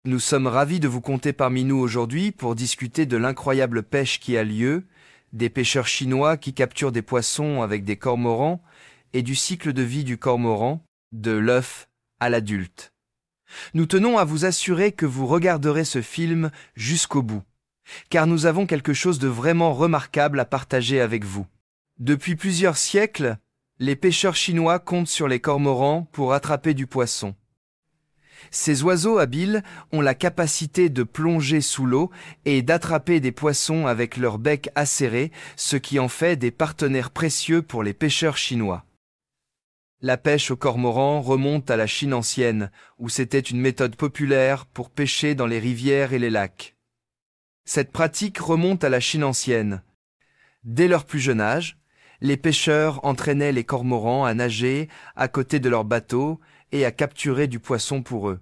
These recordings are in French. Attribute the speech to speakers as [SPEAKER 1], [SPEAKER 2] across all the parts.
[SPEAKER 1] Nous sommes ravis de vous compter parmi nous aujourd'hui pour discuter de l'incroyable pêche qui a lieu, des pêcheurs chinois qui capturent des poissons avec des cormorans et du cycle de vie du cormoran, de l'œuf à l'adulte. Nous tenons à vous assurer que vous regarderez ce film jusqu'au bout, car nous avons quelque chose de vraiment remarquable à partager avec vous. Depuis plusieurs siècles, les pêcheurs chinois comptent sur les cormorans pour attraper du poisson. Ces oiseaux habiles ont la capacité de plonger sous l'eau et d'attraper des poissons avec leur bec acéré, ce qui en fait des partenaires précieux pour les pêcheurs chinois. La pêche au cormoran remonte à la Chine ancienne, où c'était une méthode populaire pour pêcher dans les rivières et les lacs. Cette pratique remonte à la Chine ancienne. Dès leur plus jeune âge, les pêcheurs entraînaient les cormorans à nager à côté de leurs bateaux et à capturer du poisson pour eux.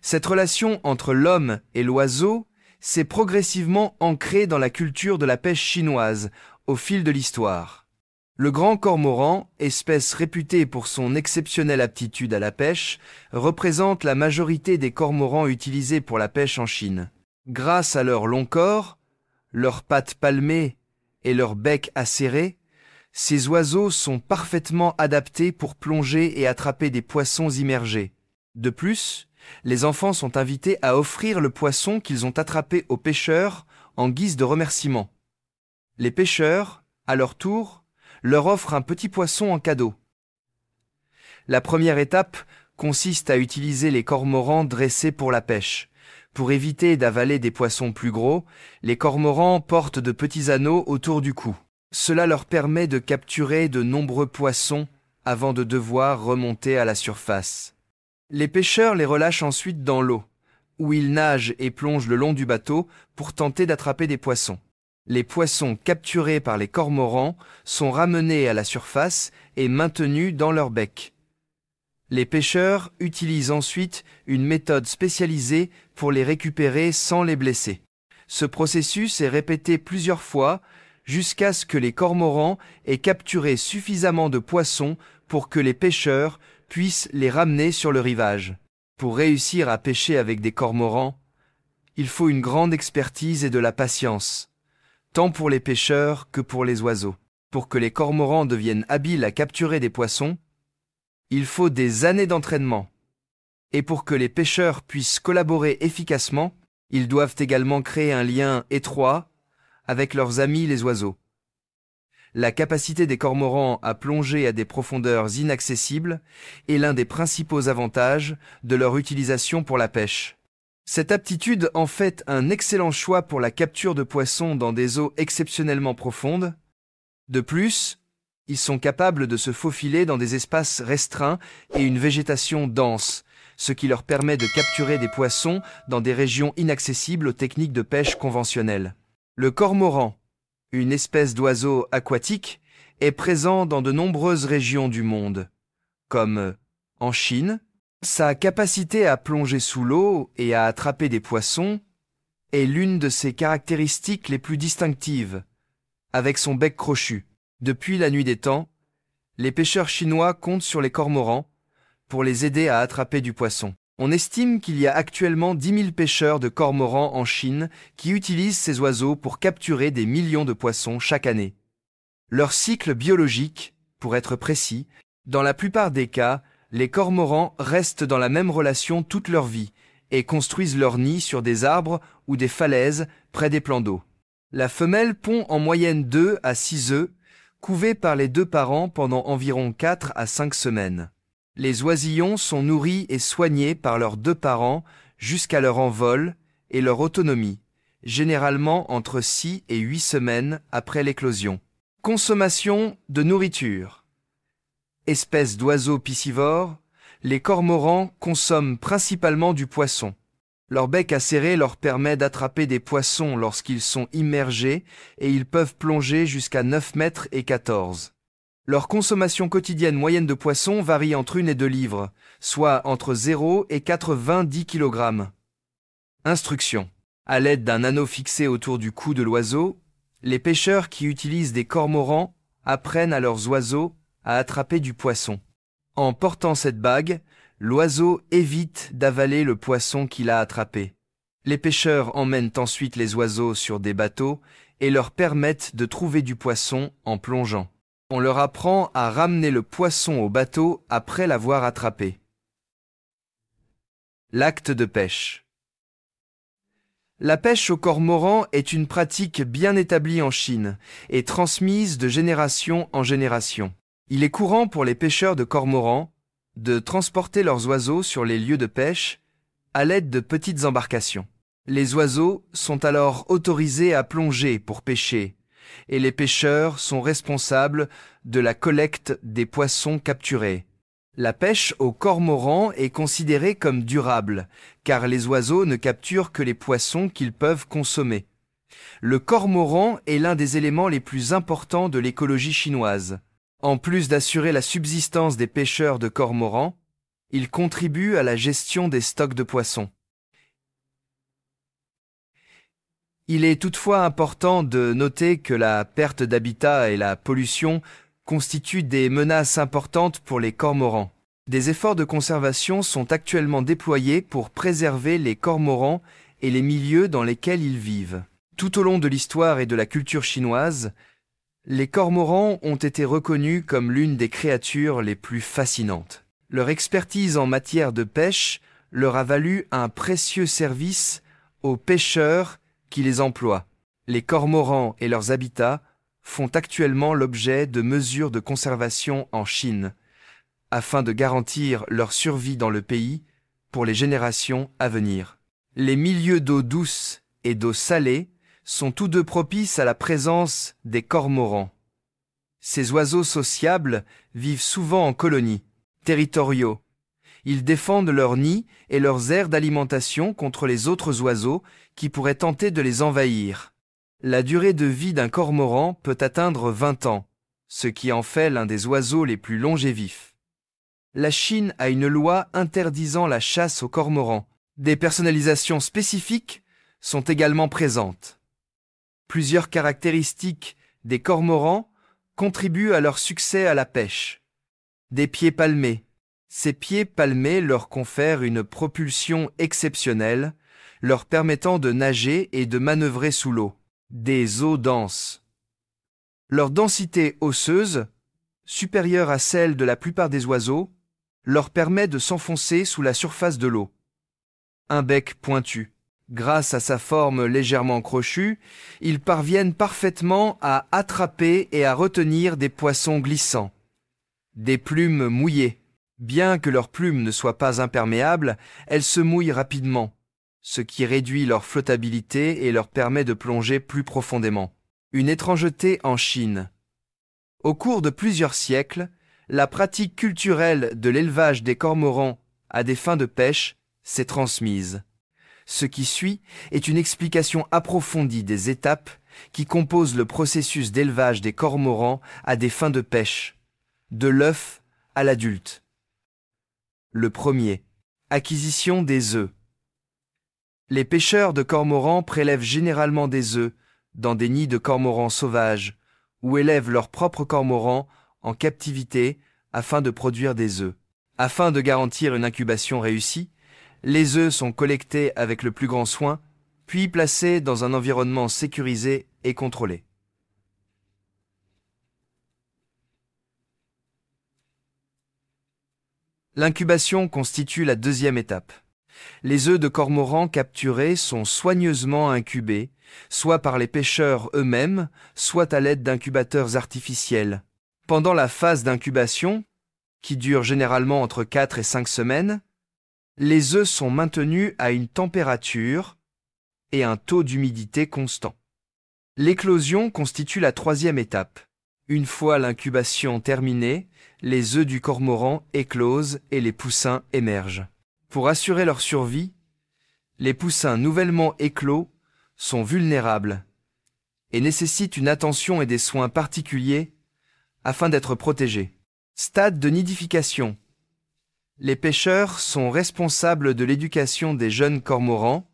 [SPEAKER 1] Cette relation entre l'homme et l'oiseau s'est progressivement ancrée dans la culture de la pêche chinoise au fil de l'histoire. Le grand cormoran, espèce réputée pour son exceptionnelle aptitude à la pêche, représente la majorité des cormorans utilisés pour la pêche en Chine. Grâce à leur long corps, leurs pattes palmées et leur bec acéré, ces oiseaux sont parfaitement adaptés pour plonger et attraper des poissons immergés. De plus, les enfants sont invités à offrir le poisson qu'ils ont attrapé aux pêcheurs en guise de remerciement. Les pêcheurs, à leur tour, leur offrent un petit poisson en cadeau. La première étape consiste à utiliser les cormorans dressés pour la pêche. Pour éviter d'avaler des poissons plus gros, les cormorans portent de petits anneaux autour du cou. Cela leur permet de capturer de nombreux poissons avant de devoir remonter à la surface. Les pêcheurs les relâchent ensuite dans l'eau, où ils nagent et plongent le long du bateau pour tenter d'attraper des poissons. Les poissons capturés par les cormorans sont ramenés à la surface et maintenus dans leur bec. Les pêcheurs utilisent ensuite une méthode spécialisée pour les récupérer sans les blesser. Ce processus est répété plusieurs fois jusqu'à ce que les cormorans aient capturé suffisamment de poissons pour que les pêcheurs puissent les ramener sur le rivage. Pour réussir à pêcher avec des cormorans, il faut une grande expertise et de la patience, tant pour les pêcheurs que pour les oiseaux. Pour que les cormorans deviennent habiles à capturer des poissons, il faut des années d'entraînement. Et pour que les pêcheurs puissent collaborer efficacement, ils doivent également créer un lien étroit avec leurs amis les oiseaux. La capacité des cormorans à plonger à des profondeurs inaccessibles est l'un des principaux avantages de leur utilisation pour la pêche. Cette aptitude en fait un excellent choix pour la capture de poissons dans des eaux exceptionnellement profondes. De plus, ils sont capables de se faufiler dans des espaces restreints et une végétation dense, ce qui leur permet de capturer des poissons dans des régions inaccessibles aux techniques de pêche conventionnelles. Le cormoran, une espèce d'oiseau aquatique, est présent dans de nombreuses régions du monde, comme en Chine. Sa capacité à plonger sous l'eau et à attraper des poissons est l'une de ses caractéristiques les plus distinctives, avec son bec crochu. Depuis la nuit des temps, les pêcheurs chinois comptent sur les cormorans pour les aider à attraper du poisson. On estime qu'il y a actuellement 10 000 pêcheurs de cormorans en Chine qui utilisent ces oiseaux pour capturer des millions de poissons chaque année. Leur cycle biologique, pour être précis, dans la plupart des cas, les cormorans restent dans la même relation toute leur vie et construisent leur nid sur des arbres ou des falaises près des plans d'eau. La femelle pond en moyenne 2 à 6 œufs, couvés par les deux parents pendant environ 4 à 5 semaines. Les oisillons sont nourris et soignés par leurs deux parents jusqu'à leur envol et leur autonomie, généralement entre 6 et 8 semaines après l'éclosion. Consommation de nourriture. Espèces d'oiseaux piscivores, les cormorans consomment principalement du poisson. Leur bec acéré leur permet d'attraper des poissons lorsqu'ils sont immergés et ils peuvent plonger jusqu'à 9 mètres et 14. Leur consommation quotidienne moyenne de poissons varie entre 1 et 2 livres, soit entre 0 et 90 kg. Instruction. À l'aide d'un anneau fixé autour du cou de l'oiseau, les pêcheurs qui utilisent des cormorans apprennent à leurs oiseaux à attraper du poisson. En portant cette bague, l'oiseau évite d'avaler le poisson qu'il a attrapé. Les pêcheurs emmènent ensuite les oiseaux sur des bateaux et leur permettent de trouver du poisson en plongeant. On leur apprend à ramener le poisson au bateau après l'avoir attrapé. L'acte de pêche. La pêche au cormoran est une pratique bien établie en Chine et transmise de génération en génération. Il est courant pour les pêcheurs de cormorans de transporter leurs oiseaux sur les lieux de pêche à l'aide de petites embarcations. Les oiseaux sont alors autorisés à plonger pour pêcher et les pêcheurs sont responsables de la collecte des poissons capturés. La pêche au cormoran est considérée comme durable, car les oiseaux ne capturent que les poissons qu'ils peuvent consommer. Le cormoran est l'un des éléments les plus importants de l'écologie chinoise. En plus d'assurer la subsistance des pêcheurs de cormorans, il contribue à la gestion des stocks de poissons. Il est toutefois important de noter que la perte d'habitat et la pollution constituent des menaces importantes pour les cormorans. Des efforts de conservation sont actuellement déployés pour préserver les cormorans et les milieux dans lesquels ils vivent. Tout au long de l'histoire et de la culture chinoise, les cormorans ont été reconnus comme l'une des créatures les plus fascinantes. Leur expertise en matière de pêche leur a valu un précieux service aux pêcheurs qui les emploient. Les cormorans et leurs habitats font actuellement l'objet de mesures de conservation en Chine, afin de garantir leur survie dans le pays pour les générations à venir. Les milieux d'eau douce et d'eau salée sont tous deux propices à la présence des cormorans. Ces oiseaux sociables vivent souvent en colonies, territoriaux. Ils défendent leurs nids et leurs aires d'alimentation contre les autres oiseaux qui pourraient tenter de les envahir. La durée de vie d'un cormoran peut atteindre 20 ans, ce qui en fait l'un des oiseaux les plus longévifs. La Chine a une loi interdisant la chasse aux cormorans. Des personnalisations spécifiques sont également présentes. Plusieurs caractéristiques des cormorans contribuent à leur succès à la pêche. Des pieds palmés. Ces pieds palmés leur confèrent une propulsion exceptionnelle, leur permettant de nager et de manœuvrer sous l'eau. Des os denses. Leur densité osseuse, supérieure à celle de la plupart des oiseaux, leur permet de s'enfoncer sous la surface de l'eau. Un bec pointu. Grâce à sa forme légèrement crochue, ils parviennent parfaitement à attraper et à retenir des poissons glissants. Des plumes mouillées. Bien que leurs plumes ne soient pas imperméables, elles se mouillent rapidement, ce qui réduit leur flottabilité et leur permet de plonger plus profondément. Une étrangeté en Chine. Au cours de plusieurs siècles, la pratique culturelle de l'élevage des cormorans à des fins de pêche s'est transmise. Ce qui suit est une explication approfondie des étapes qui composent le processus d'élevage des cormorans à des fins de pêche, de l'œuf à l'adulte. Le premier, acquisition des œufs. Les pêcheurs de cormorans prélèvent généralement des œufs dans des nids de cormorans sauvages ou élèvent leurs propres cormorans en captivité afin de produire des œufs. Afin de garantir une incubation réussie, les œufs sont collectés avec le plus grand soin, puis placés dans un environnement sécurisé et contrôlé. L'incubation constitue la deuxième étape. Les œufs de cormorans capturés sont soigneusement incubés, soit par les pêcheurs eux-mêmes, soit à l'aide d'incubateurs artificiels. Pendant la phase d'incubation, qui dure généralement entre 4 et 5 semaines, les œufs sont maintenus à une température et un taux d'humidité constant. L'éclosion constitue la troisième étape. Une fois l'incubation terminée, les œufs du cormoran éclosent et les poussins émergent. Pour assurer leur survie, les poussins nouvellement éclos sont vulnérables et nécessitent une attention et des soins particuliers afin d'être protégés. Stade de nidification. Les pêcheurs sont responsables de l'éducation des jeunes cormorans,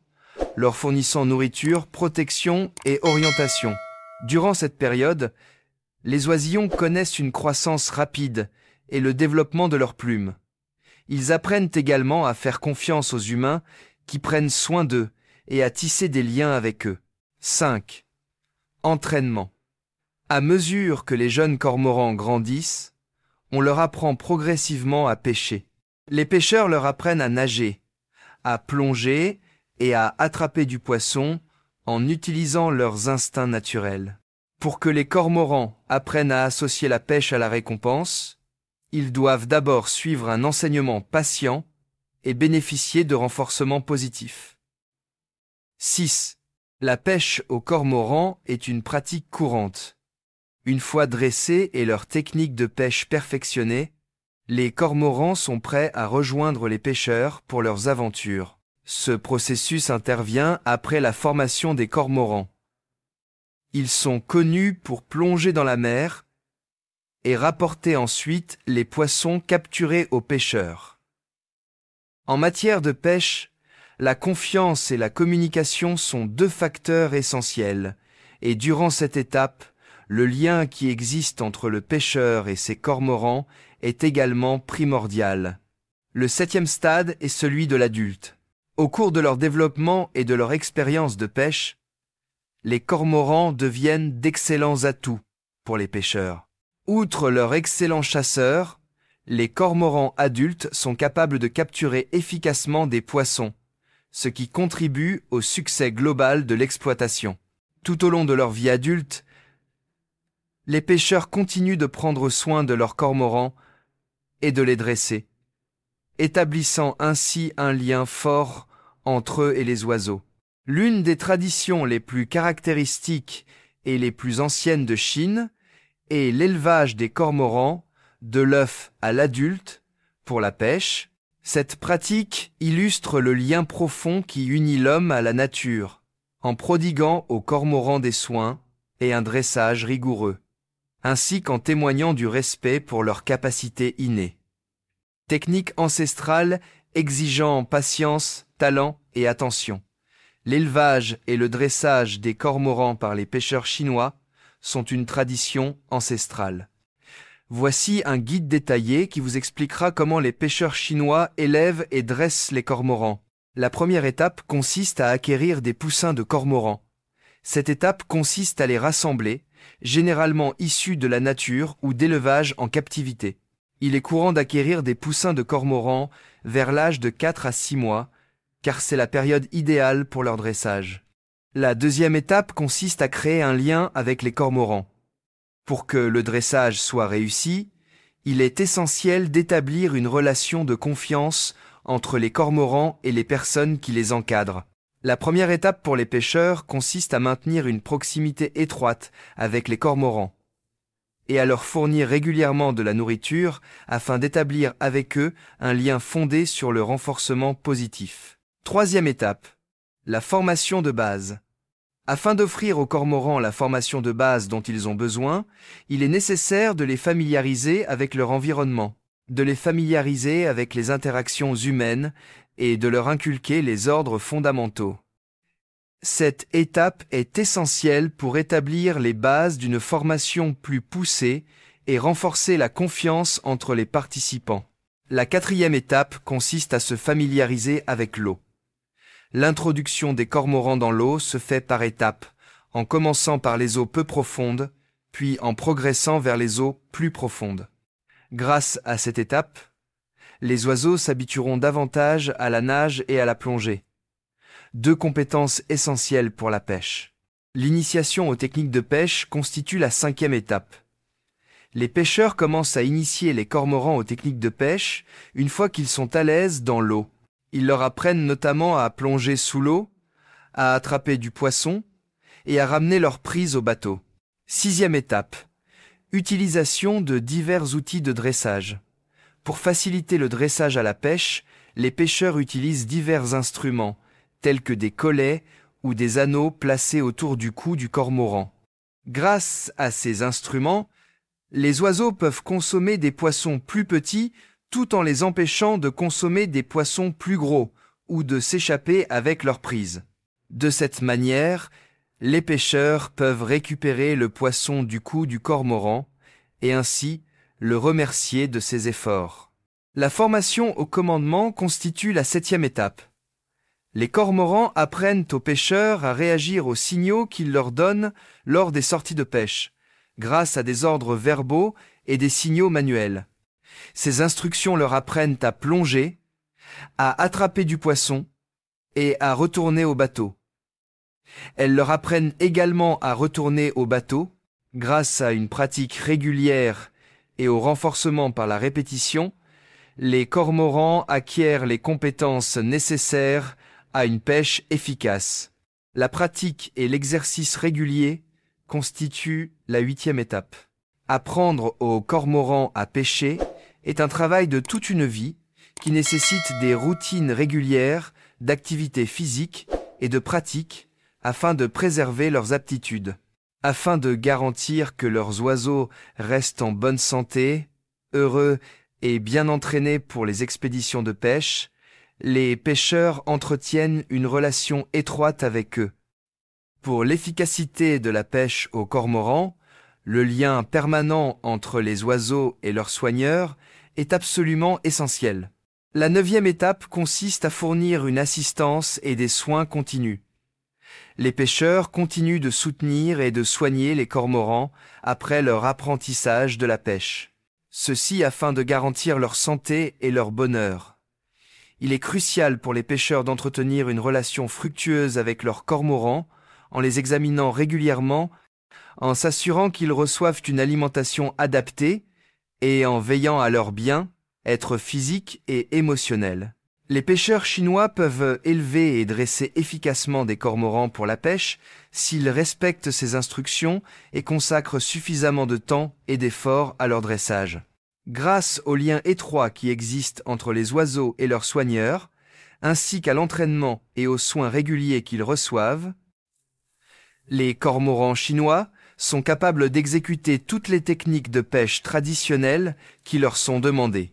[SPEAKER 1] leur fournissant nourriture, protection et orientation. Durant cette période, les oisillons connaissent une croissance rapide et le développement de leurs plumes. Ils apprennent également à faire confiance aux humains qui prennent soin d'eux et à tisser des liens avec eux. 5. Entraînement. À mesure que les jeunes cormorans grandissent, on leur apprend progressivement à pêcher. Les pêcheurs leur apprennent à nager, à plonger et à attraper du poisson en utilisant leurs instincts naturels. Pour que les cormorans apprennent à associer la pêche à la récompense, ils doivent d'abord suivre un enseignement patient et bénéficier de renforcements positifs. 6. La pêche au cormoran est une pratique courante. Une fois dressés et leur technique de pêche perfectionnée, les cormorans sont prêts à rejoindre les pêcheurs pour leurs aventures. Ce processus intervient après la formation des cormorans. Ils sont connus pour plonger dans la mer et rapporter ensuite les poissons capturés aux pêcheurs. En matière de pêche, la confiance et la communication sont deux facteurs essentiels, et durant cette étape, le lien qui existe entre le pêcheur et ses cormorans est également primordial. Le 7e stade est celui de l'adulte. Au cours de leur développement et de leur expérience de pêche, les cormorans deviennent d'excellents atouts pour les pêcheurs. Outre leurs excellents chasseurs, les cormorans adultes sont capables de capturer efficacement des poissons, ce qui contribue au succès global de l'exploitation. Tout au long de leur vie adulte, les pêcheurs continuent de prendre soin de leurs cormorans et de les dresser, établissant ainsi un lien fort entre eux et les oiseaux. L'une des traditions les plus caractéristiques et les plus anciennes de Chine est l'élevage des cormorans de l'œuf à l'adulte pour la pêche. Cette pratique illustre le lien profond qui unit l'homme à la nature, en prodiguant aux cormorans des soins et un dressage rigoureux, ainsi qu'en témoignant du respect pour leurs capacités innées. Technique ancestrale exigeant patience, talent et attention. L'élevage et le dressage des cormorans par les pêcheurs chinois sont une tradition ancestrale. Voici un guide détaillé qui vous expliquera comment les pêcheurs chinois élèvent et dressent les cormorans. La première étape consiste à acquérir des poussins de cormorans. Cette étape consiste à les rassembler, généralement issus de la nature ou d'élevage en captivité. Il est courant d'acquérir des poussins de cormorans vers l'âge de 4 à 6 mois, car c'est la période idéale pour leur dressage. La deuxième étape consiste à créer un lien avec les cormorans. Pour que le dressage soit réussi, il est essentiel d'établir une relation de confiance entre les cormorans et les personnes qui les encadrent. La première étape pour les pêcheurs consiste à maintenir une proximité étroite avec les cormorans et à leur fournir régulièrement de la nourriture afin d'établir avec eux un lien fondé sur le renforcement positif. Troisième étape, la formation de base. Afin d'offrir aux cormorans la formation de base dont ils ont besoin, il est nécessaire de les familiariser avec leur environnement, de les familiariser avec les interactions humaines et de leur inculquer les ordres fondamentaux. Cette étape est essentielle pour établir les bases d'une formation plus poussée et renforcer la confiance entre les participants. La quatrième étape consiste à se familiariser avec l'eau. L'introduction des cormorans dans l'eau se fait par étapes, en commençant par les eaux peu profondes, puis en progressant vers les eaux plus profondes. Grâce à cette étape, les oiseaux s'habitueront davantage à la nage et à la plongée, deux compétences essentielles pour la pêche. L'initiation aux techniques de pêche constitue la cinquième étape. Les pêcheurs commencent à initier les cormorans aux techniques de pêche une fois qu'ils sont à l'aise dans l'eau. Ils leur apprennent notamment à plonger sous l'eau, à attraper du poisson et à ramener leur prise au bateau. Sixième étape. Utilisation de divers outils de dressage. Pour faciliter le dressage à la pêche, les pêcheurs utilisent divers instruments, tels que des collets ou des anneaux placés autour du cou du cormoran. Grâce à ces instruments, les oiseaux peuvent consommer des poissons plus petits tout en les empêchant de consommer des poissons plus gros ou de s'échapper avec leur prise. De cette manière, les pêcheurs peuvent récupérer le poisson du cou du cormoran et ainsi le remercier de ses efforts. La formation au commandement constitue la septième étape. Les cormorans apprennent aux pêcheurs à réagir aux signaux qu'ils leur donnent lors des sorties de pêche, grâce à des ordres verbaux et des signaux manuels. Ces instructions leur apprennent à plonger, à attraper du poisson et à retourner au bateau. Elles leur apprennent également à retourner au bateau grâce à une pratique régulière et au renforcement par la répétition. Les cormorans acquièrent les compétences nécessaires à une pêche efficace. La pratique et l'exercice régulier constituent la 8e étape. Apprendre aux cormorans à pêcher est un travail de toute une vie qui nécessite des routines régulières d'activité physique et de pratique afin de préserver leurs aptitudes. Afin de garantir que leurs oiseaux restent en bonne santé, heureux et bien entraînés pour les expéditions de pêche, les pêcheurs entretiennent une relation étroite avec eux. Pour l'efficacité de la pêche aux cormorans, le lien permanent entre les oiseaux et leurs soigneurs est absolument essentiel. La 9e étape consiste à fournir une assistance et des soins continus. Les pêcheurs continuent de soutenir et de soigner les cormorans après leur apprentissage de la pêche. Ceci afin de garantir leur santé et leur bonheur. Il est crucial pour les pêcheurs d'entretenir une relation fructueuse avec leurs cormorans en les examinant régulièrement, en s'assurant qu'ils reçoivent une alimentation adaptée et en veillant à leur bien, être physique et émotionnel. Les pêcheurs chinois peuvent élever et dresser efficacement des cormorans pour la pêche s'ils respectent ces instructions et consacrent suffisamment de temps et d'efforts à leur dressage. Grâce au lien étroit qui existe entre les oiseaux et leurs soigneurs, ainsi qu'à l'entraînement et aux soins réguliers qu'ils reçoivent, les cormorans chinois sont capables d'exécuter toutes les techniques de pêche traditionnelles qui leur sont demandées.